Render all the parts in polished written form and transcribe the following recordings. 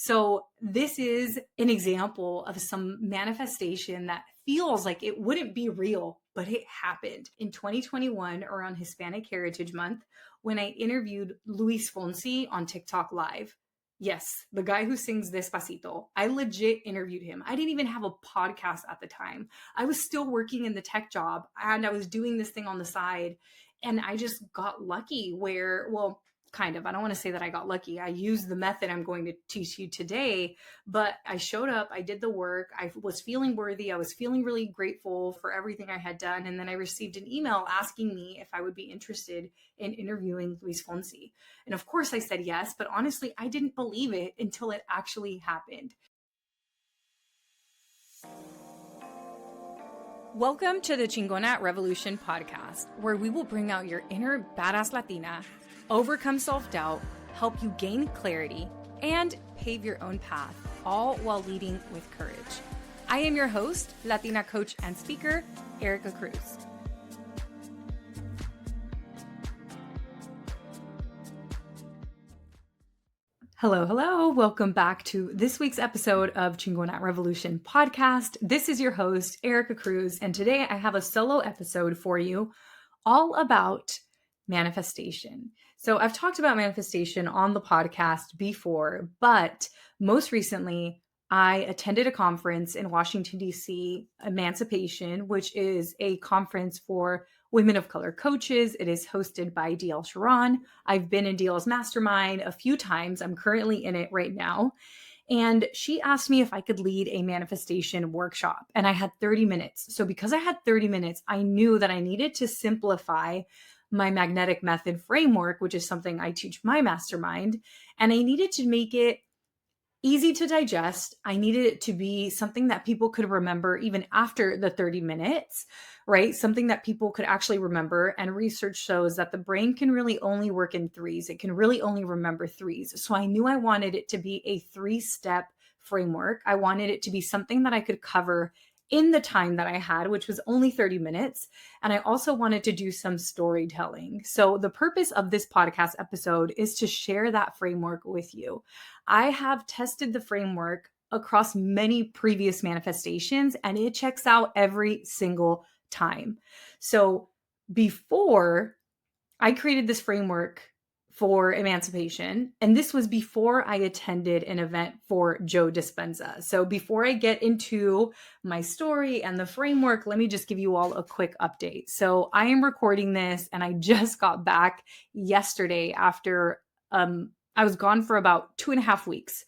So this is an example of some manifestation that feels like it wouldn't be real, but it happened. In 2021, around Hispanic Heritage Month, when I interviewed Luis Fonsi on TikTok Live. Yes, the guy who sings Despacito. I legit interviewed him. I didn't even have a podcast at the time. I was still working in the tech job and I was doing this thing on the side. And I just got lucky where, well, kind of. I don't want to say that I got lucky. I used the method I'm going to teach you today, but I showed up, I did the work, I was feeling worthy, I was feeling really grateful for everything I had done. And then I received an email asking me if I would be interested in interviewing Luis Fonsi. And of course I said yes, but honestly, I didn't believe it until it actually happened. Welcome to the Chingona Revolution podcast, where we will bring out your inner badass Latina, overcome self-doubt, help you gain clarity, and pave your own path, all while leading with courage. I am your host, Latina coach and speaker, Erica Cruz. Hello. Welcome back to this week's episode of Chingona Revolution podcast. This is your host, Erica Cruz, and today I have a solo episode for you all about manifestation. So I've talked about manifestation on the podcast before, but most recently, I attended a conference in Washington, D.C., Emancipation, which is a conference for women of color coaches. It is hosted by DL Sharon. I've been in DL's mastermind a few times. I'm currently in it right now. And she asked me if I could lead a manifestation workshop. And I had 30 minutes. So because I had 30 minutes, I knew that I needed to simplify my magnetic method framework, which is something I teach my mastermind. And I needed to make it easy to digest. I needed it to be something that people could remember even after the 30 minutes, right? Something that people could actually remember. And research shows that the brain can really only work in threes. It can really only remember threes. So I knew I wanted it to be a 3-step framework. I wanted it to be something that I could cover in the time that I had, which was only 30 minutes. And I also wanted to do some storytelling. So the purpose of this podcast episode is to share that framework with you. I have tested the framework across many previous manifestations, and it checks out every single time. So before I created this framework for Emancipation, and this was before I attended an event for Joe Dispenza. So before I get into my story and the framework, let me just give you all a quick update. So I am recording this and I just got back yesterday after I was gone for about 2.5 weeks.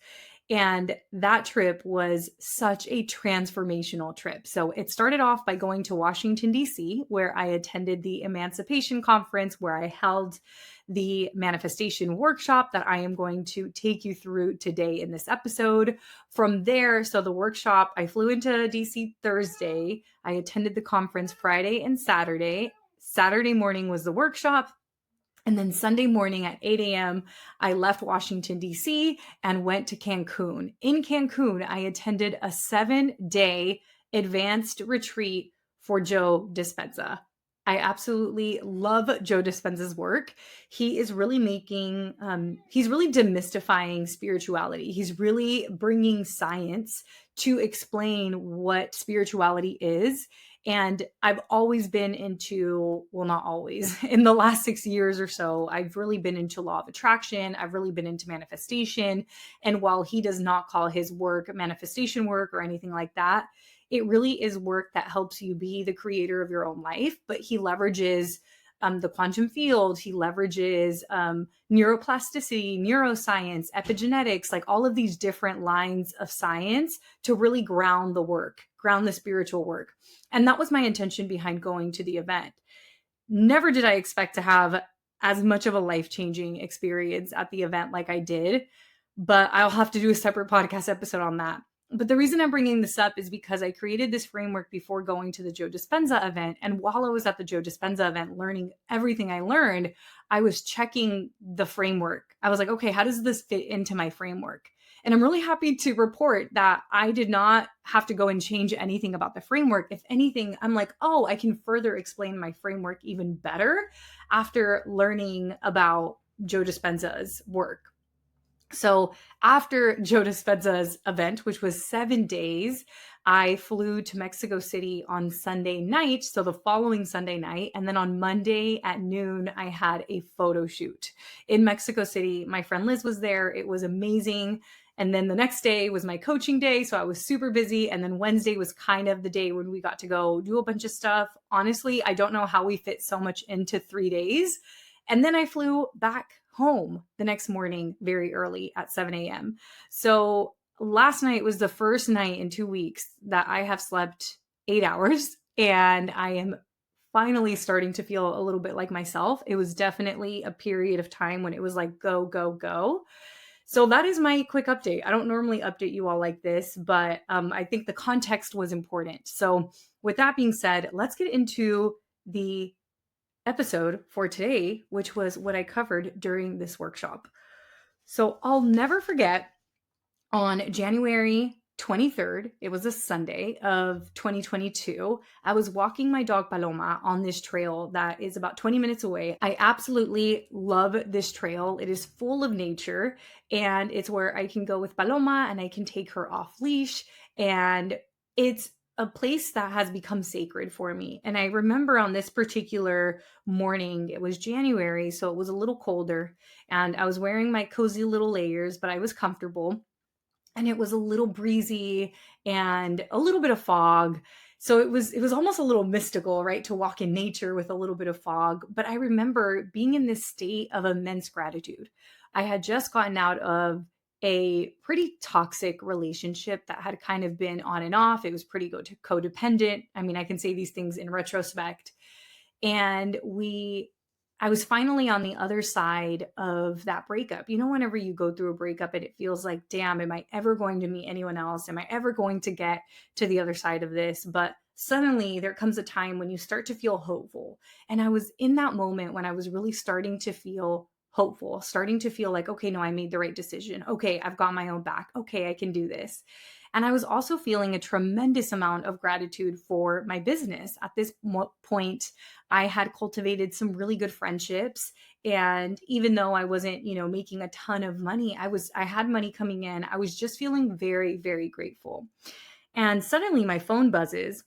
And that trip was such a transformational trip. So it started off by going to Washington, D.C., where I attended the Emancipation Conference, where I held the manifestation workshop that I am going to take you through today in this episode. From there, so the workshop, I flew into DC Thursday. I attended the conference Friday and Saturday. Saturday morning was the workshop. And then Sunday morning at 8 a.m., I left Washington, D.C. and went to Cancun. In Cancun, I attended a 7-day advanced retreat for Joe Dispenza. I absolutely love Joe Dispenza's work. He is really he's really demystifying spirituality. He's really bringing science to explain what spirituality is. And I've always been into, well, not always, in the last 6 years or so, I've really been into law of attraction. I've really been into manifestation. And while he does not call his work manifestation work or anything like that, it really is work that helps you be the creator of your own life. But he leverages the quantum field. He leverages neuroplasticity, neuroscience, epigenetics, like all of these different lines of science to really ground the work, ground the spiritual work. And that was my intention behind going to the event. Never did I expect to have as much of a life-changing experience at the event like I did, but I'll have to do a separate podcast episode on that. But the reason I'm bringing this up is because I created this framework before going to the Joe Dispenza event. And while I was at the Joe Dispenza event, learning everything I learned, I was checking the framework. I was like, okay, how does this fit into my framework? And I'm really happy to report that I did not have to go and change anything about the framework. If anything, I'm like, oh, I can further explain my framework even better after learning about Joe Dispenza's work. So after Joe Dispenza's event, which was 7 days, I flew to Mexico City on Sunday night. So the following Sunday night. And then on Monday at noon, I had a photo shoot in Mexico City. My friend Liz was there. It was amazing. And then the next day was my coaching day. So I was super busy. And then Wednesday was kind of the day when we got to go do a bunch of stuff. Honestly, I don't know how we fit so much into 3 days. And then I flew back home the next morning very early at 7 a.m. So last night was the first night in 2 weeks that I have slept 8 hours, and I am finally starting to feel a little bit like myself. It was definitely a period of time when it was like, go, go, go. So that is my quick update. I don't normally update you all like this, but I think the context was important. So with that being said, let's get into the episode for today, which was what I covered during this workshop. So I'll never forget, on January 23rd, it was a Sunday of 2022, I was walking my dog Paloma on this trail that is about 20 minutes away. I absolutely love this trail. It is full of nature, and it's where I can go with Paloma and I can take her off leash. And it's a place that has become sacred for me. And I remember on this particular morning, it was January, so it was a little colder, and I was wearing my cozy little layers, but I was comfortable, and it was a little breezy and a little bit of fog. So it was almost a little mystical, right, to walk in nature with a little bit of fog. But I remember being in this state of immense gratitude. I had just gotten out of a pretty toxic relationship that had kind of been on and off. It was pretty codependent. I mean, I can say these things in retrospect. And I was finally on the other side of that breakup. You know, whenever you go through a breakup and it feels like, damn, am I ever going to meet anyone else? Am I ever going to get to the other side of this? But suddenly there comes a time when you start to feel hopeful. And I was in that moment when I was really starting to feel hopeful, starting to feel like, okay, no, I made the right decision. Okay, I've got my own back. Okay, I can do this. And I was also feeling a tremendous amount of gratitude for my business. At this point, I had cultivated some really good friendships. And even though I wasn't, making a ton of money, I had money coming in. I was just feeling very, very grateful. And suddenly my phone buzzes,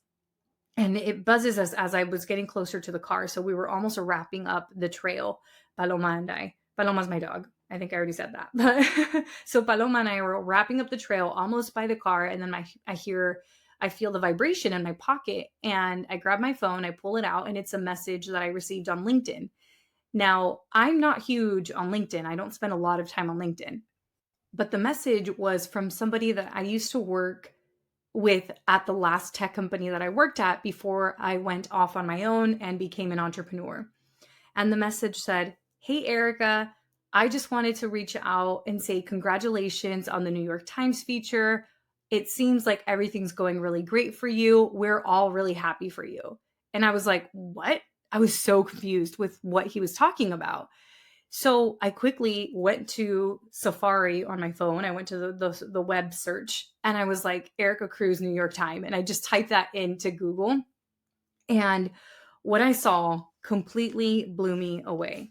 and it buzzes as I was getting closer to the car. So we were almost wrapping up the trail, Paloma and I. Paloma's my dog. I think I already said that. But so Paloma and I were wrapping up the trail almost by the car. And then I feel the vibration in my pocket, and I grab my phone, I pull it out, and it's a message that I received on LinkedIn. Now, I'm not huge on LinkedIn. I don't spend a lot of time on LinkedIn. But the message was from somebody that I used to work with at the last tech company that I worked at before I went off on my own and became an entrepreneur. And the message said, "Hey, Erica, I just wanted to reach out and say congratulations on the New York Times feature. It seems like everything's going really great for you. We're all really happy for you." And I was like, what? I was so confused with what he was talking about. So I quickly went to Safari on my phone. I went to the web search, and I was like, Erica Cruz, New York Times. And I just typed that into Google. And what I saw completely blew me away.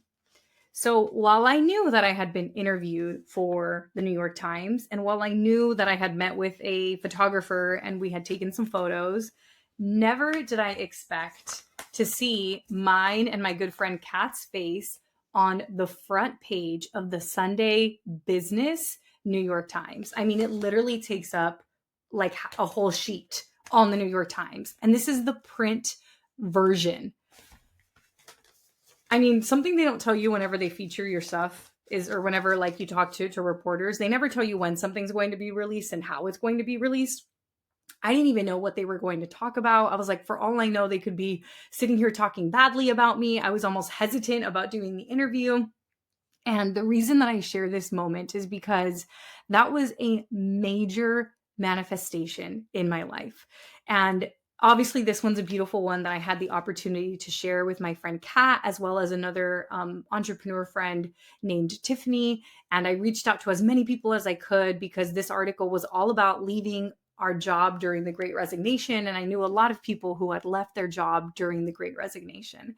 So while I knew that I had been interviewed for the New York Times, and while I knew that I had met with a photographer and we had taken some photos, never did I expect to see mine and my good friend Kat's face on the front page of the Sunday Business New York Times. I mean, it literally takes up like a whole sheet on the New York Times. And this is the print version. I mean, something they don't tell you whenever they feature your stuff is, or whenever like you talk to reporters, they never tell you when something's going to be released and how it's going to be released. I didn't even know what they were going to talk about. I was like, for all I know, they could be sitting here talking badly about me. I was almost hesitant about doing the interview. And the reason that I share this moment is because that was a major manifestation in my life. And obviously, this one's a beautiful one that I had the opportunity to share with my friend Kat, as well as another entrepreneur friend named Tiffany. And I reached out to as many people as I could because this article was all about leaving our job during the Great Resignation. And I knew a lot of people who had left their job during the Great Resignation.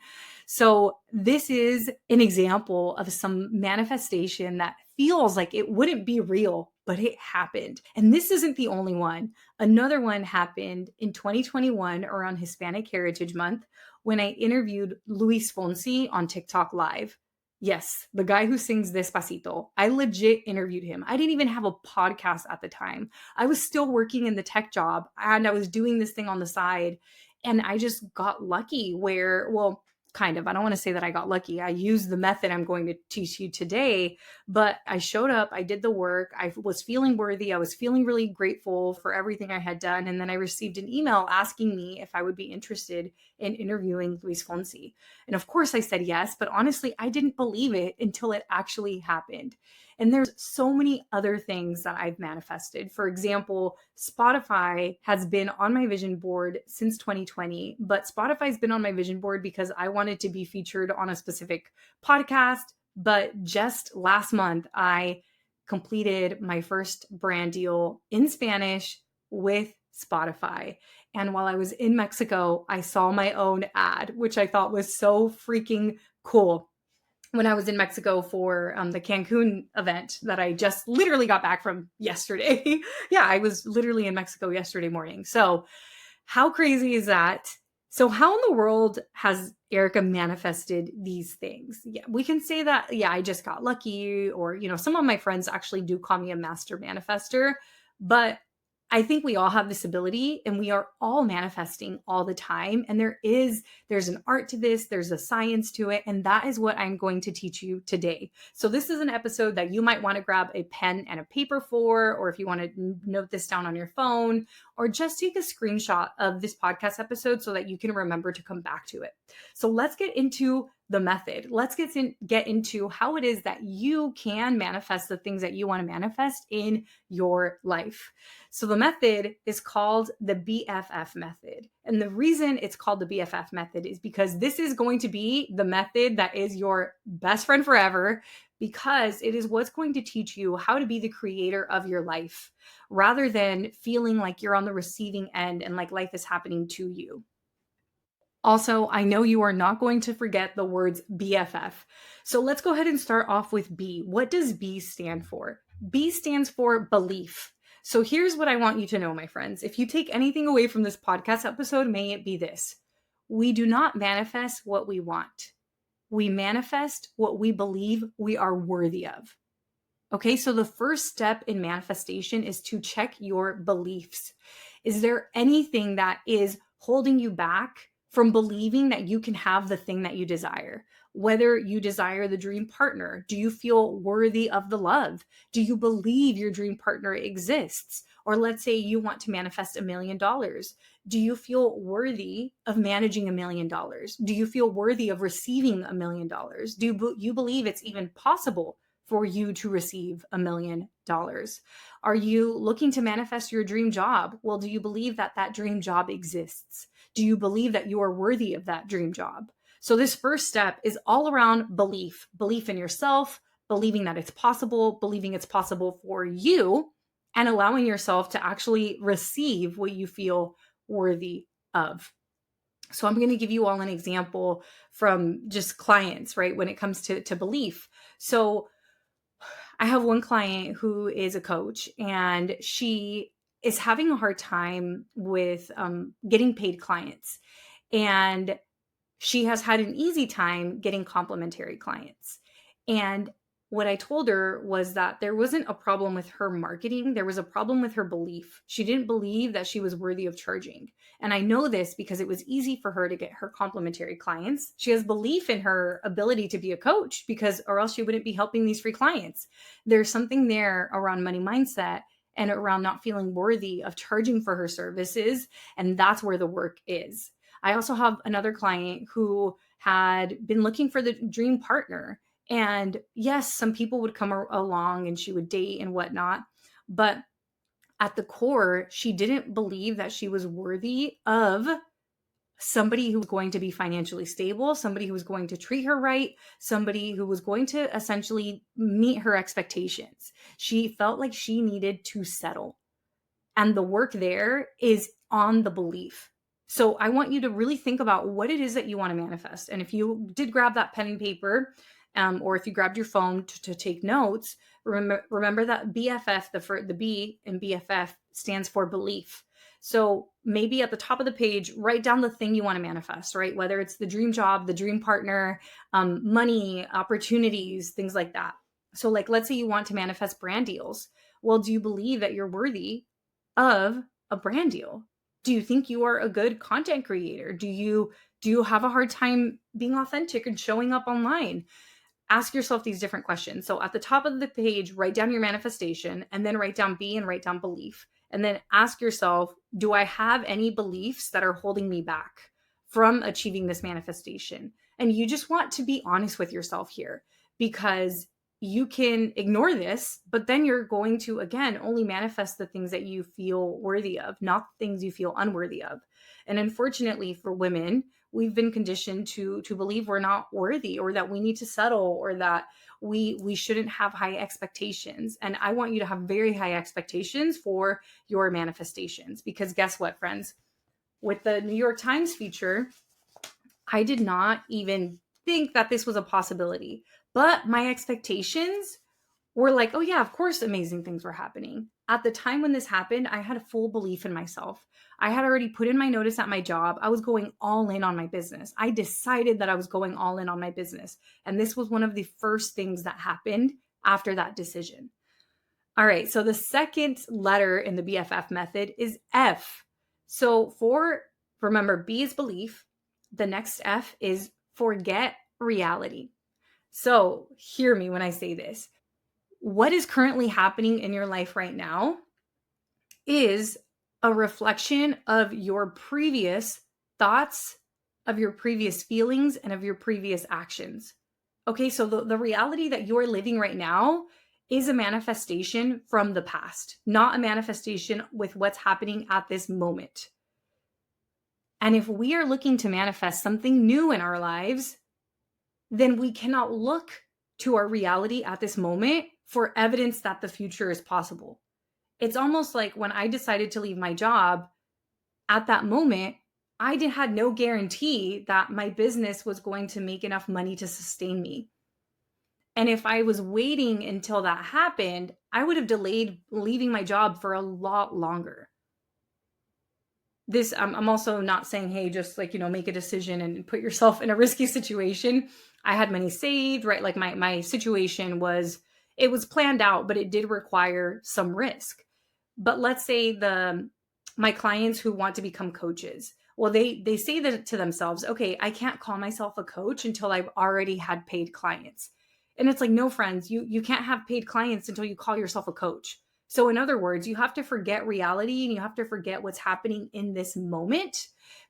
So this is an example of some manifestation that feels like it wouldn't be real, but it happened. And this isn't the only one. Another one happened in 2021 around Hispanic Heritage Month when I interviewed Luis Fonsi on TikTok Live. Yes, the guy who sings Despacito. I legit interviewed him. I didn't even have a podcast at the time. I was still working in the tech job and I was doing this thing on the side. And I just got lucky where, well, kind of. I don't want to say that I got lucky. I used the method I'm going to teach you today, but I showed up, I did the work, I was feeling worthy, I was feeling really grateful for everything I had done. And then I received an email asking me if I would be interested in interviewing Luis Fonsi. And of course I said yes, but honestly, I didn't believe it until it actually happened. And there's so many other things that I've manifested. For example, Spotify has been on my vision board since 2020, but Spotify's been on my vision board because I wanted to be featured on a specific podcast. But just last month, I completed my first brand deal in Spanish with Spotify. And while I was in Mexico, I saw my own ad, which I thought was so freaking cool. When I was in Mexico for the Cancun event that I just literally got back from yesterday. Yeah, I was literally in Mexico yesterday morning. So how crazy is that? So how in the world has Erica manifested these things? Yeah, we can say that, yeah, I just got lucky, or, some of my friends actually do call me a master manifester, but I think we all have this ability and we are all manifesting all the time. And there's an art to this, there's a science to it. And that is what I'm going to teach you today. So this is an episode that you might want to grab a pen and a paper for, or if you want to note this down on your phone, or just take a screenshot of this podcast episode so that you can remember to come back to it. So let's get into the method. Let's get into how it is that you can manifest the things that you want to manifest in your life. So the method is called the BFF method. And the reason it's called the BFF method is because this is going to be the method that is your best friend forever, because it is what's going to teach you how to be the creator of your life rather than feeling like you're on the receiving end and like life is happening to you. Also, I know you are not going to forget the words BFF. So let's go ahead and start off with B. What does B stand for? B stands for belief. So here's what I want you to know, my friends. If you take anything away from this podcast episode, may it be this: we do not manifest what we want. We manifest what we believe we are worthy of. Okay, so the first step in manifestation is to check your beliefs. Is there anything that is holding you back from believing that you can have the thing that you desire? Whether you desire the dream partner, do you feel worthy of the love? Do you believe your dream partner exists? Or let's say you want to manifest $1 million. Do you feel worthy of managing $1 million? Do you feel worthy of receiving $1 million? Do you believe it's even possible for you to receive $1 million? Are you looking to manifest your dream job? Well, do you believe that that dream job exists? Do you believe that you are worthy of that dream job? So this first step is all around belief in yourself, believing that it's possible, believing it's possible for you, and allowing yourself to actually receive what you feel worthy of. So I'm going to give you all an example from just clients, right? When it comes to belief. So I have one client who is a coach, and she is having a hard time with getting paid clients. And she has had an easy time getting complimentary clients. And what I told her was that there wasn't a problem with her marketing. There was a problem with her belief. She didn't believe that she was worthy of charging. And I know this because it was easy for her to get her complimentary clients. She has belief in her ability to be a coach, or else she wouldn't be helping these free clients. There's something there around money mindset and around not feeling worthy of charging for her services. And that's where the work is. I also have another client who had been looking for the dream partner. And yes, some people would come along and she would date and whatnot. But at the core, she didn't believe that she was worthy of somebody who was going to be financially stable, somebody who was going to treat her right, somebody who was going to essentially meet her expectations. She felt like she needed to settle. And the work there is on the belief. So I want you to really think about what it is that you want to manifest. And if you did grab that pen and paper, or if you grabbed your phone to take notes, remember that BFF, the B in BFF stands for belief. So maybe at the top of the page, write down the thing you want to manifest, right? Whether it's the dream job, the dream partner, money, opportunities, things like that. So like, let's say you want to manifest brand deals. Well, do you believe that you're worthy of a brand deal? Do you think you are a good content creator? Do you have a hard time being authentic and showing up online? Ask yourself these different questions. So at the top of the page, write down your manifestation, and then write down B and write down belief. And then ask yourself, do I have any beliefs that are holding me back from achieving this manifestation? And you just want to be honest with yourself here, because you can ignore this, but then you're going to, again, only manifest the things that you feel worthy of, not the things you feel unworthy of. And unfortunately for women, we've been conditioned to believe we're not worthy, or that we need to settle, or that we shouldn't have high expectations. And I want you to have very high expectations for your manifestations, because guess what, friends? With the New York Times feature, I did not even think that this was a possibility, but my expectations were like, oh yeah, of course amazing things were happening. At the time when this happened, I had a full belief in myself. I had already put in my notice at my job. I was going all in on my business. I decided that I was going all in on my business. And this was one of the first things that happened after that decision. All right, so the second letter in the BFF method is F. So remember, B is belief. The next F is forget reality. So hear me when I say this. What is currently happening in your life right now is a reflection of your previous thoughts, of your previous feelings, and of your previous actions. Okay, so the reality that you're living right now is a manifestation from the past, not a manifestation with what's happening at this moment. And if we are looking to manifest something new in our lives, then we cannot look to our reality at this moment for evidence that the future is possible. It's almost like when I decided to leave my job, at that moment, I had no guarantee that my business was going to make enough money to sustain me. And if I was waiting until that happened, I would have delayed leaving my job for a lot longer. I'm also not saying, hey, just like, make a decision and put yourself in a risky situation. I had money saved, right? Like my situation it was planned out, but it did require some risk. But let's say my clients who want to become coaches, well, they say that to themselves, okay, I can't call myself a coach until I've already had paid clients. And it's like, no, friends, you can't have paid clients until you call yourself a coach. So in other words, you have to forget reality, and you have to forget what's happening in this moment,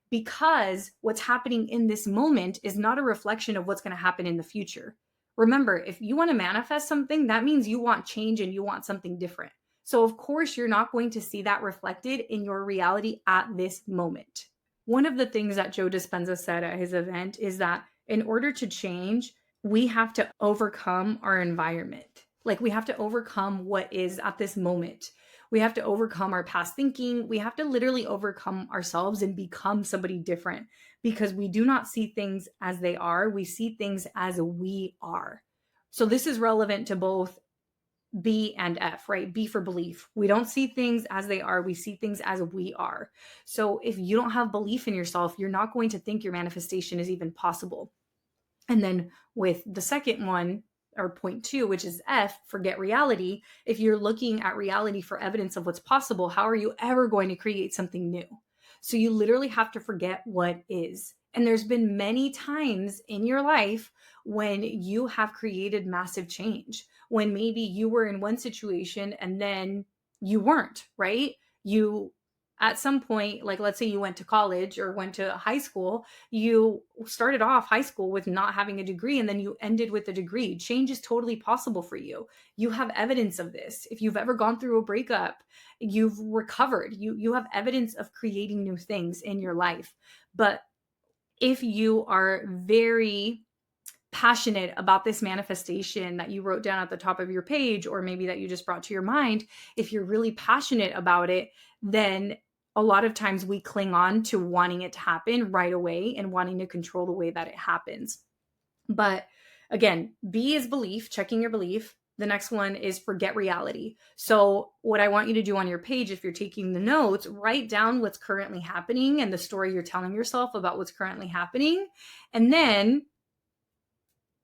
because what's happening in this moment is not a reflection of what's going to happen in the future. Remember, if you want to manifest something, that means you want change and you want something different. So of course, you're not going to see that reflected in your reality at this moment. One of the things that Joe Dispenza said at his event is that in order to change, we have to overcome our environment. Like, we have to overcome what is at this moment. We have to overcome our past thinking. We have to literally overcome ourselves and become somebody different, because we do not see things as they are. We see things as we are. So this is relevant to both B and F, right? B for belief. We don't see things as they are. We see things as we are. So if you don't have belief in yourself, you're not going to think your manifestation is even possible. And then with the second one, or point 2, which is F, forget reality. If you're looking at reality for evidence of what's possible, how are you ever going to create something new? So you literally have to forget what is. And there's been many times in your life when you have created massive change, when maybe you were in one situation and then you weren't, right? You, at some point, like let's say you went to college or went to high school, you started off high school with not having a degree, and then you ended with a degree. Change is totally possible for you. You have evidence of this. If you've ever gone through a breakup, you've recovered. You have evidence of creating new things in your life. But if you are very passionate about this manifestation that you wrote down at the top of your page, or maybe that you just brought to your mind, if you're really passionate about it, then a lot of times we cling on to wanting it to happen right away and wanting to control the way that it happens. But Again, B is belief, checking your belief. The next one is forget reality. So what I want you to do on your page, if you're taking the notes, write down what's currently happening and the story you're telling yourself about what's currently happening. And then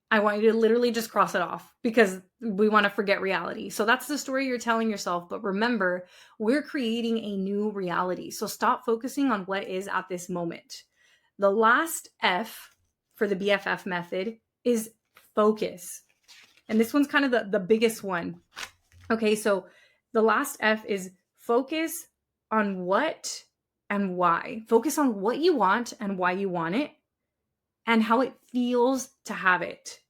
I want you to literally just cross it off because we want to forget reality. So that's the story you're telling yourself. But remember, we're creating a new reality. So stop focusing on what is at this moment. The last F for the BFF method is focus. And this one's kind of the biggest one. Okay, so the last F is focus on what and why. Focus on what you want and why you want it and how it feels to have it.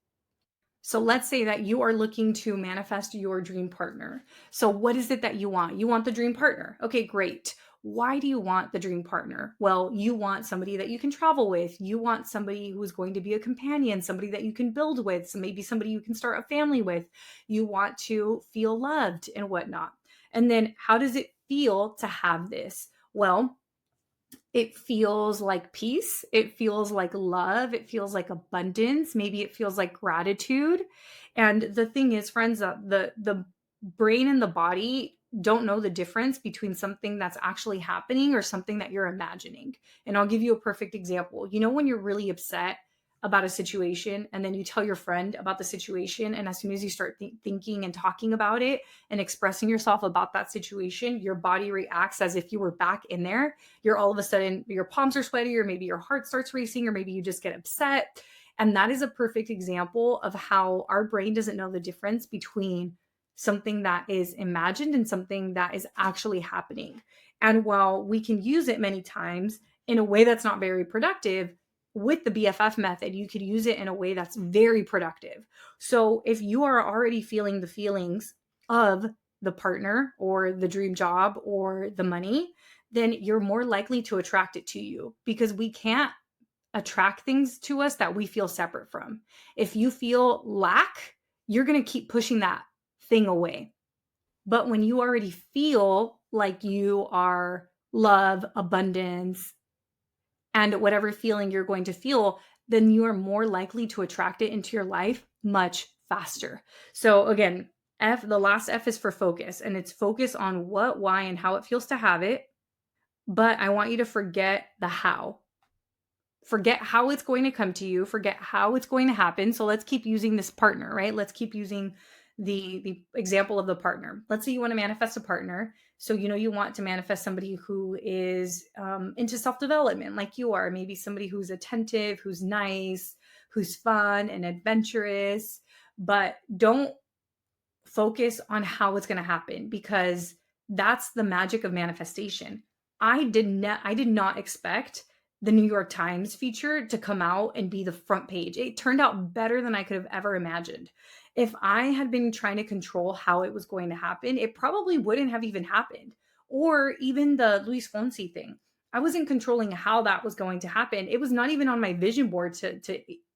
So let's say that you are looking to manifest your dream partner. So what is it that you want? You want the dream partner. Okay, great. Why do you want the dream partner? Well, you want somebody that you can travel with. You want somebody who's going to be a companion, somebody that you can build with, so maybe somebody you can start a family with. You want to feel loved and whatnot. And then how does it feel to have this? Well, it feels like peace. It feels like love. It feels like abundance. Maybe it feels like gratitude. And the thing is, friends, the brain and the body don't know the difference between something that's actually happening or something that you're imagining. And I'll give you a perfect example. You know, when you're really upset about a situation and then you tell your friend about the situation, and as soon as you start thinking and talking about it and expressing yourself about that situation, your body reacts as if you were back in there. You're all of a sudden, your palms are sweaty, or maybe your heart starts racing, or maybe you just get upset. And that is a perfect example of how our brain doesn't know the difference between something that is imagined and something that is actually happening. And while we can use it many times in a way that's not very productive, with the BFF method, you could use it in a way that's very productive. So if you are already feeling the feelings of the partner or the dream job or the money, then you're more likely to attract it to you, because we can't attract things to us that we feel separate from. If you feel lack, you're going to keep pushing that thing away. But when you already feel like you are love, abundance, and whatever feeling you're going to feel, then you are more likely to attract it into your life much faster. So again, the last F is for focus, and it's focus on what, why, and how it feels to have it. But I want you to forget the how. Forget how it's going to come to you. Forget how it's going to happen. So let's keep using this partner, right? Let's keep using the example of the partner. Let's say you want to manifest a partner. So, you want to manifest somebody who is into self-development like you are, maybe somebody who's attentive, who's nice, who's fun and adventurous, but don't focus on how it's going to happen, because that's the magic of manifestation. I did not expect the New York Times feature to come out and be the front page. It turned out better than I could have ever imagined. If I had been trying to control how it was going to happen, it probably wouldn't have even happened. Or even the Luis Fonsi thing. I wasn't controlling how that was going to happen. It was not even on my vision board to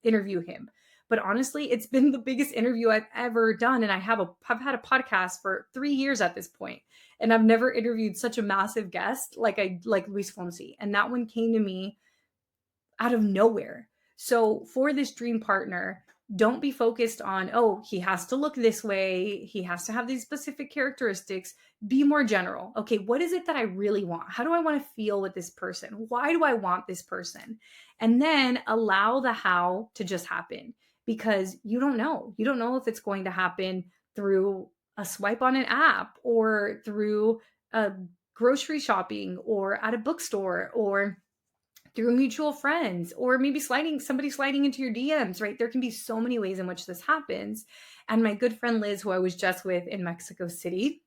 interview him. But honestly, it's been the biggest interview I've ever done. And I've had a podcast for 3 years at this point, and I've never interviewed such a massive guest like Luis Fonsi. And that one came to me out of nowhere. So for this dream partner, don't be focused on, oh, he has to look this way, he has to have these specific characteristics. Be more general. Okay, what is it that I really want? How do I want to feel with this person? Why do I want this person? And then allow the how to just happen, because you don't know. You don't know if it's going to happen through a swipe on an app, or through a grocery shopping, or at a bookstore, or through mutual friends, or maybe somebody sliding into your DMs, right? There can be so many ways in which this happens. And my good friend Liz, who I was just with in Mexico City,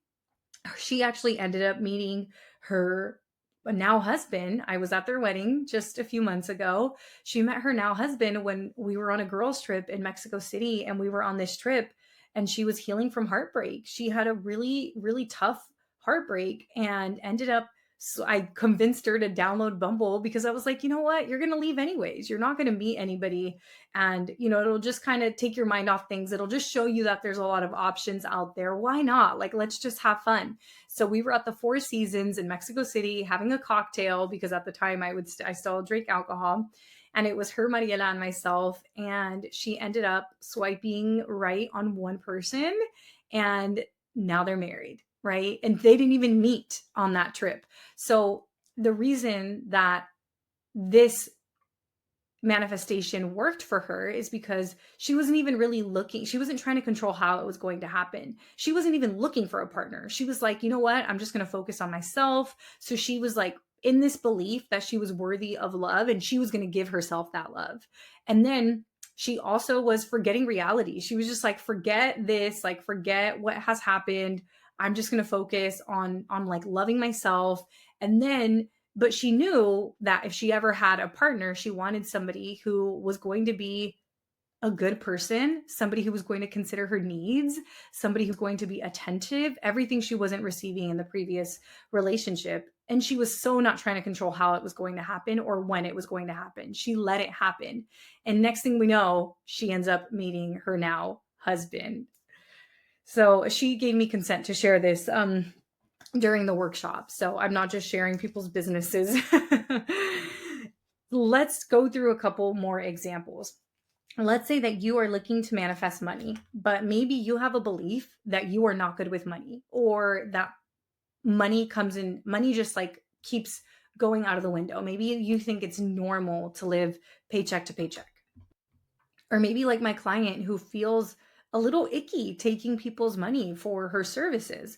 she actually ended up meeting her now husband. I was at their wedding just a few months ago. She met her now husband when we were on a girls' trip in Mexico City, and we were on this trip, and she was healing from heartbreak. She had a really, really tough heartbreak and ended up, so I convinced her to download Bumble, because I was like, you know what? You're going to leave anyways. You're not going to meet anybody. And, it'll just kind of take your mind off things. It'll just show you that there's a lot of options out there. Why not? Like, let's just have fun. So we were at the Four Seasons in Mexico City having a cocktail, because at the time I still drink alcohol. and it was her, Mariela, and myself. And she ended up swiping right on one person, and now they're married, right? And they didn't even meet on that trip. So the reason that this manifestation worked for her is because she wasn't even really looking. She wasn't trying to control how it was going to happen. She wasn't even looking for a partner. She was like, you know what? I'm just going to focus on myself. So she was like in this belief that she was worthy of love and she was going to give herself that love. And then she also was forgetting reality. She was just like, forget this, like forget what has happened. I'm just going to focus on like loving myself. And then but she knew that if she ever had a partner, she wanted somebody who was going to be a good person, somebody who was going to consider her needs, somebody who's going to be attentive, everything she wasn't receiving in the previous relationship. And she was so not trying to control how it was going to happen or when it was going to happen. She let it happen. And next thing we know, she ends up meeting her now husband. So she gave me consent to share this during the workshop. So I'm not just sharing people's businesses. Let's go through a couple more examples. Let's say that you are looking to manifest money, but maybe you have a belief that you are not good with money, or that money comes in, money just like keeps going out of the window. Maybe you think it's normal to live paycheck to paycheck. Or maybe like my client who feels a little icky taking people's money for her services.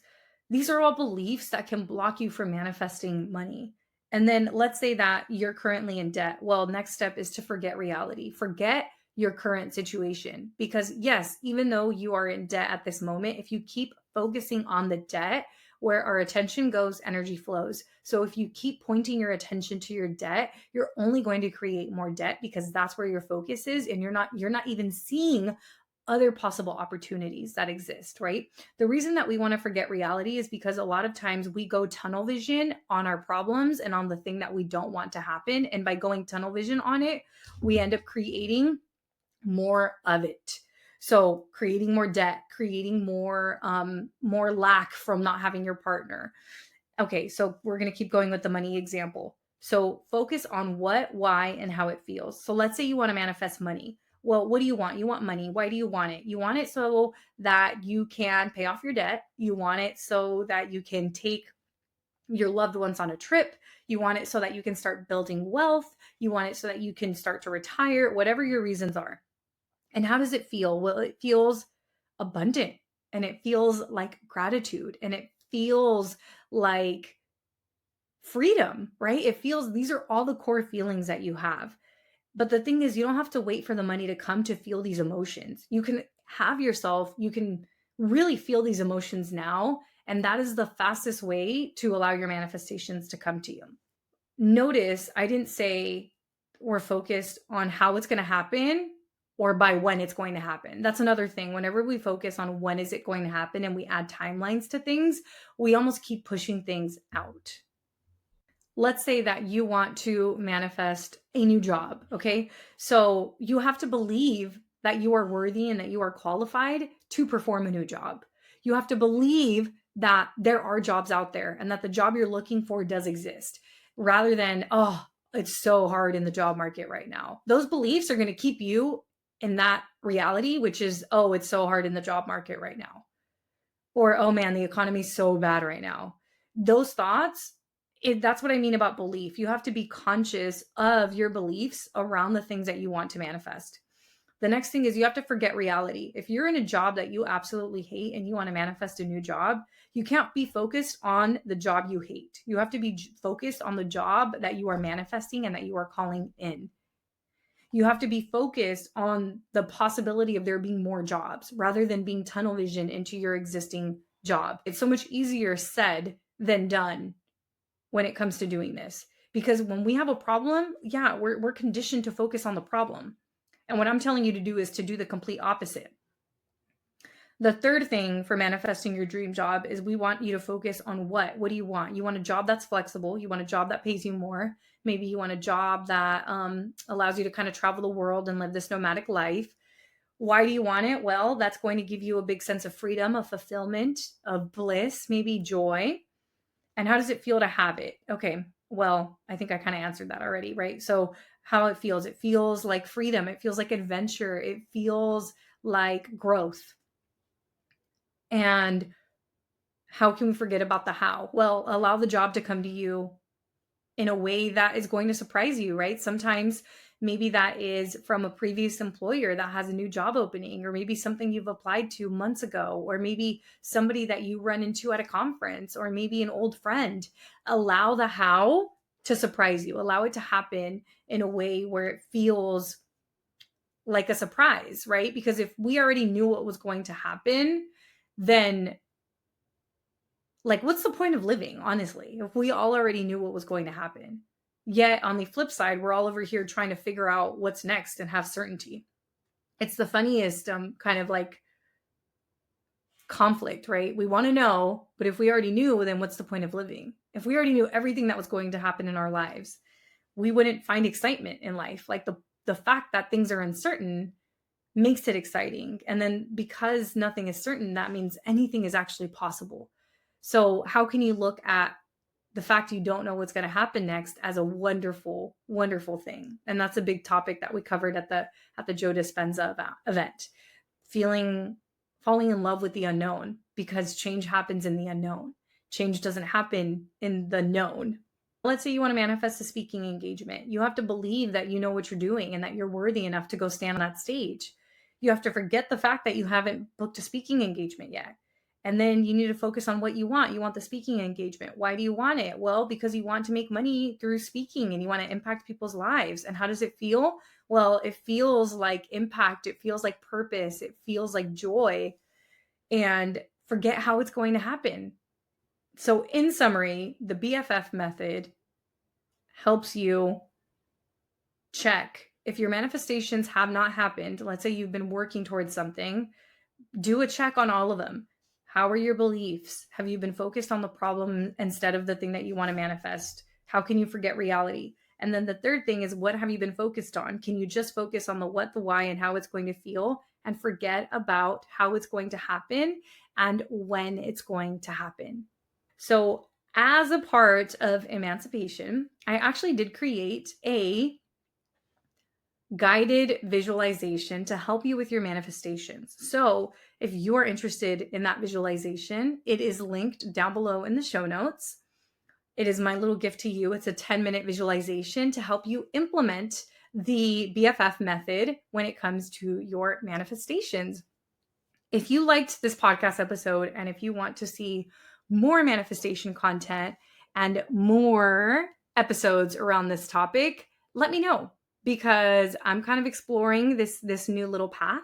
These are all beliefs that can block you from manifesting money. And then let's say that you're currently in debt. Well, next step is to forget reality. Forget your current situation. Because yes, even though you are in debt at this moment, if you keep focusing on the debt, where our attention goes, energy flows. So if you keep pointing your attention to your debt, you're only going to create more debt because that's where your focus is, and you're not even seeing other possible opportunities that exist, right? The reason that we want to forget reality is because a lot of times we go tunnel vision on our problems and on the thing that we don't want to happen. And by going tunnel vision on it, we end up creating more of it. So creating more debt, creating more lack from not having your partner. Okay, so we're going to keep going with the money example. So focus on what, why, and how it feels. So let's say you want to manifest money. Well, what do you want? You want money. Why do you want it? You want it so that you can pay off your debt. You want it so that you can take your loved ones on a trip. You want it so that you can start building wealth. You want it so that you can start to retire, whatever your reasons are. And how does it feel? Well, it feels abundant, and it feels like gratitude, and it feels like freedom, right? It feels, these are all the core feelings that you have. But the thing is, you don't have to wait for the money to come to feel these emotions. You can have yourself, you can really feel these emotions now. And that is the fastest way to allow your manifestations to come to you. Notice I didn't say we're focused on how it's going to happen or by when it's going to happen. That's another thing. Whenever we focus on when is it going to happen and we add timelines to things, we almost keep pushing things out. Let's say that you want to manifest a new job, okay? So you have to believe that you are worthy and that you are qualified to perform a new job. You have to believe that there are jobs out there and that the job you're looking for does exist, rather than, oh, it's so hard in the job market right now. Those beliefs are going to keep you in that reality, which is, oh, it's so hard in the job market right now. Or, oh man, the economy's so bad right now. Those thoughts, that's what I mean about belief. You have to be conscious of your beliefs around the things that you want to manifest. The next thing is you have to forget reality. If you're in a job that you absolutely hate and you want to manifest a new job, you can't be focused on the job you hate. You have to be focused on the job that you are manifesting and that you are calling in. You have to be focused on the possibility of there being more jobs rather than being tunnel vision into your existing job. It's so much easier said than done when it comes to doing this. Because when we have a problem, yeah, we're conditioned to focus on the problem. And what I'm telling you to do is to do the complete opposite. The third thing for manifesting your dream job is we want you to focus on what? What do you want? You want a job that's flexible. You want a job that pays you more. Maybe you want a job that allows you to kind of travel the world and live this nomadic life. Why do you want it? Well, that's going to give you a big sense of freedom, of fulfillment, of bliss, maybe joy. And how does it feel to have it? Okay. Well, I think I kind of answered that already, right? So how it feels like freedom. It feels like adventure. It feels like growth. And how can we forget about the how? Well, allow the job to come to you in a way that is going to surprise you, right? Sometimes maybe that is from a previous employer that has a new job opening, or maybe something you've applied to months ago, or maybe somebody that you run into at a conference, or maybe an old friend. Allow the how to surprise you, allow it to happen in a way where it feels like a surprise, right? Because if we already knew what was going to happen, then like, what's the point of living, honestly, if we all already knew what was going to happen? Yet on the flip side, we're all over here trying to figure out what's next and have certainty. It's the funniest kind of like conflict, right? We want to know, but if we already knew, then what's the point of living? If we already knew everything that was going to happen in our lives, we wouldn't find excitement in life. Like the fact that things are uncertain makes it exciting. And then because nothing is certain, that means anything is actually possible. So how can you look at the fact you don't know what's going to happen next as a wonderful, wonderful thing? And that's a big topic that we covered at the Joe Dispenza event. Feeling falling in love with the unknown, because change happens in the unknown. Change doesn't happen in the known. Let's say you want to manifest a speaking engagement. You have to believe that you know what you're doing and that you're worthy enough to go stand on that stage. You have to forget the fact that you haven't booked a speaking engagement yet. And then you need to focus on what you want. You want the speaking engagement. Why do you want it? Well, because you want to make money through speaking and you want to impact people's lives. And how does it feel? Well, it feels like impact. It feels like purpose. It feels like joy. And forget how it's going to happen. So, in summary, the BFF method helps you check if your manifestations have not happened. Let's say you've been working towards something, do a check on all of them. How are your beliefs? Have you been focused on the problem instead of the thing that you want to manifest? How can you forget reality? And then the third thing is, what have you been focused on? Can you just focus on the what, the why, and how it's going to feel, and forget about how it's going to happen and when it's going to happen? So, as a part of emancipation, I actually did create a guided visualization to help you with your manifestations. So, if you're interested in that visualization, it is linked down below in the show notes. It is my little gift to you. It's a 10-minute visualization to help you implement the BFF method when it comes to your manifestations. If you liked this podcast episode and if you want to see more manifestation content and more episodes around this topic, let me know, because I'm kind of exploring this new little path,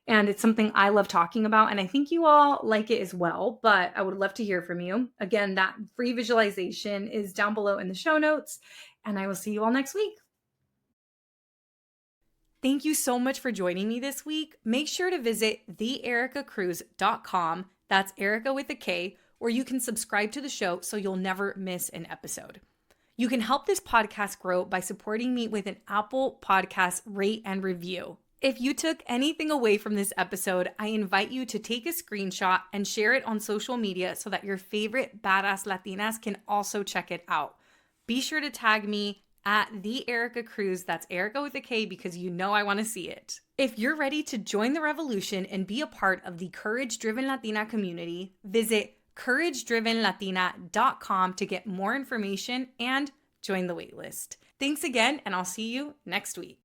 and it's something I love talking about, and I think you all like it as well, but I would love to hear from you. Again, that free visualization is down below in the show notes, and I will see you all next week. Thank you so much for joining me this week. Make sure to visit theericacruz.com. That's Erica with a K, where you can subscribe to the show so you'll never miss an episode. You can help this podcast grow by supporting me with an Apple Podcast rate and review. If you took anything away from this episode, I invite you to take a screenshot and share it on social media so that your favorite badass Latinas can also check it out. Be sure to tag me at the Erica Cruz. That's Erica with a K, because you know I want to see it. If you're ready to join the revolution and be a part of the Courage Driven Latina community, visit couragedrivenlatina.com to get more information and join the waitlist. Thanks again, and I'll see you next week.